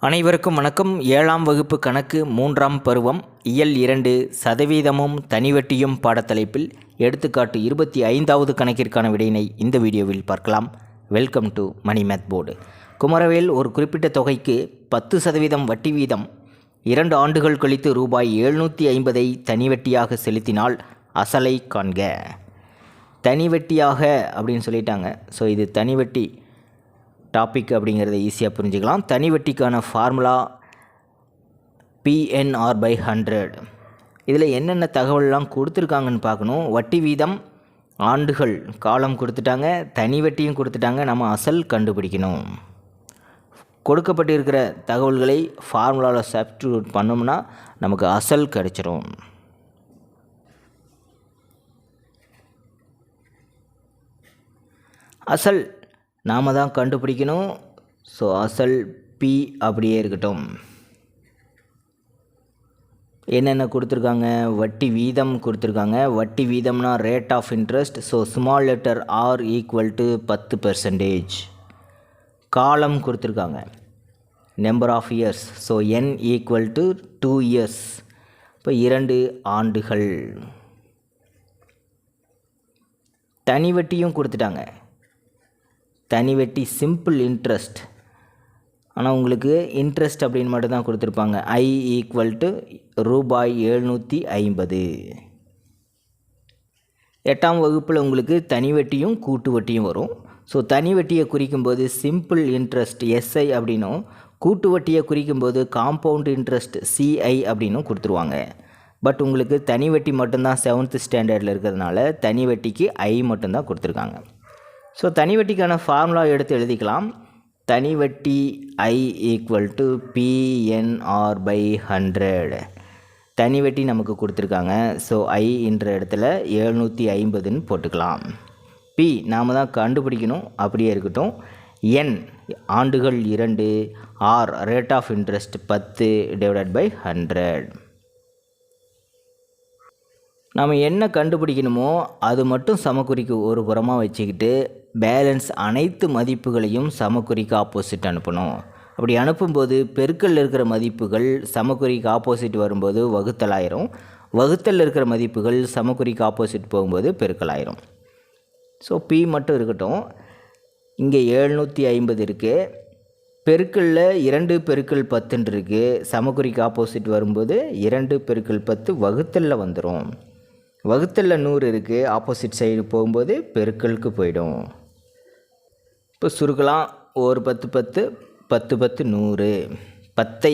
அனைவருக்கும் வணக்கம். 7ஆம் வகுப்பு கணக்கு 3ஆம் பருவம் இயல் 2 சதவீதமும் தனிவட்டியும் பாடத்தலைப்பில் எடுத்துக்காட்டு 25வது கணக்கிற்கான விடையினை இந்த வீடியோவில் பார்க்கலாம். Welcome to money math board. Kumaravel ஒரு குறிப்பிட்ட தொகைக்கு 10% வட்டி வீதம் 2 ஆண்டுகள் கழித்து ரூபாய் 750 தனிவட்டியாக செலுத்தினால் அசலை காண்க. தனிவட்டியாக அப்படின்னு சொல்லிட்டாங்க. ஸோ இது தனிவட்டி டாபிக் அப்படிங்கிறத ஈஸியாக புரிஞ்சுக்கலாம். தனி வட்டிக்கான ஃபார்முலா PNR/100. இதில் என்னென்ன தகவல்லாம் கொடுத்துருக்காங்கன்னு பார்க்கணும். வட்டி வீதம், ஆண்டுகள், காலம் கொடுத்துட்டாங்க, தனி வட்டியும் கொடுத்துட்டாங்க. நம்ம அசல் கண்டுபிடிக்கணும். கொடுக்கப்பட்டிருக்கிற தகவல்களை ஃபார்முலாவில் சப்ஸ்டிட்யூட் பண்ணோம்னா நமக்கு அசல் கிடச்சிரும். அசல் நாம் தான் கண்டுபிடிக்கணும். ஸோ அசல் P அப்படியே இருக்கட்டும். என்னென்ன கொடுத்துருக்காங்க? வட்டி வீதம் கொடுத்துருக்காங்க. வட்டி வீதம்னா rate of interest. So small letter R = 10%. காலம் கொடுத்துருக்காங்க. Number of years. So N = 2 years. இப்போ 2 ஆண்டுகள். தனி வட்டியும் கொடுத்துட்டாங்க. தனி வட்டி சிம்பிள் இன்ட்ரெஸ்ட். ஆனால் உங்களுக்கு இன்ட்ரெஸ்ட் அப்படின்னு மட்டும் தான் கொடுத்துருப்பாங்க. I = ரூபாய் 750. 8ஆம் வகுப்பில் உங்களுக்கு தனி வட்டியும் கூட்டு வட்டியும் வரும். ஸோ தனி வட்டியை குறிக்கும்போது சிம்பிள் இன்ட்ரெஸ்ட் SI அப்படின்னும், கூட்டு வட்டியை குறிக்கும்போது காம்பவுண்ட் இன்ட்ரெஸ்ட் CI அப்படின்னும் கொடுத்துருவாங்க. பட் உங்களுக்கு தனி வட்டி மட்டும்தான் 7th ஸ்டாண்டர்டில் இருக்கிறதுனால தனி வட்டிக்கு I மட்டும்தான் கொடுத்துருக்காங்க. ஸோ தனி வட்டிக்கான ஃபார்முலா எடுத்து எழுதிக்கலாம். தனி வட்டி I = PNR/100. தனி வட்டி நமக்கு கொடுத்துருக்காங்க. ஸோ I என்ற இடத்துல 750ன்னு போட்டுக்கலாம். P நாம் தான் கண்டுபிடிக்கணும், அப்படியே இருக்கட்டும். N ஆண்டுகள் 2, R ரேட் ஆஃப் இன்ட்ரெஸ்ட் 10/100. நாம் என்ன கண்டுபிடிக்கணுமோ அது மட்டும் சமக்குறிக்கு ஒரு புறமாக வச்சுக்கிட்டு பேலன்ஸ் அனைத்து மதிப்புகளையும் சமக்குறிக்கு ஆப்போசிட் அனுப்பணும். அப்படி அனுப்பும்போது பெருக்கல் இருக்கிற மதிப்புகள் சமக்குறிக்கு ஆப்போசிட் வரும்போது வகுத்தலாயிரும். வகுத்தல் இருக்கிற மதிப்புகள் சமக்குறிக்கு ஆப்போசிட் போகும்போது பெருக்கலாயிரும். ஸோ P மட்டும் இருக்கட்டும். இங்கே 750 இருக்குது. பெருக்கல்ல 2 × 10 இருக்குது. சமக்குறிக்கு ஆப்போசிட் வரும்போது 2 × 10 வகுத்தலில் வந்துடும். வகுத்தலில் 100 இருக்குது. ஆப்போசிட் சைடு போகும்போது பெருக்கலுக்கு போயிடும். இப்போ சுருக்கலாம். ஒரு 10 10 10 10 100. 10ஐ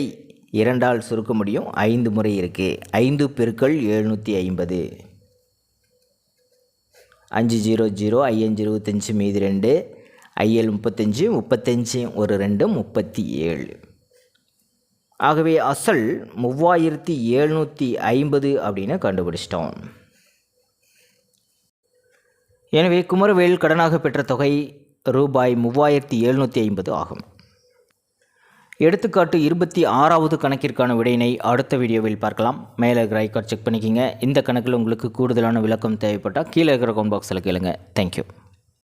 2ஆல் சுருக்க முடியும். 5 முறை இருக்குது. 5 × 750. 5 0 0 5 25 மீதி 2 IL 35 35 ஒரு 2 37. ஆகவே அசல் 3750 அப்படின்னு கண்டுபிடிச்சிட்டோம். எனவே குமரவேல் கடனாக பெற்ற தொகை ரூபாய் 3750 ஆகும். எடுத்துக்காட்டு 26வது கணக்கிற்கான விடையினை அடுத்த வீடியோவில் பார்க்கலாம். மேலே இருக்கிற ஐகார்ட் செக் பண்ணிக்கிங்க. இந்த கணக்கில் உங்களுக்கு கூடுதலான விளக்கம் தேவைப்பட்டால் கீழே இருக்கிற கமெண்ட் பாக்ஸில் கேளுங்க. தேங்க்யூ.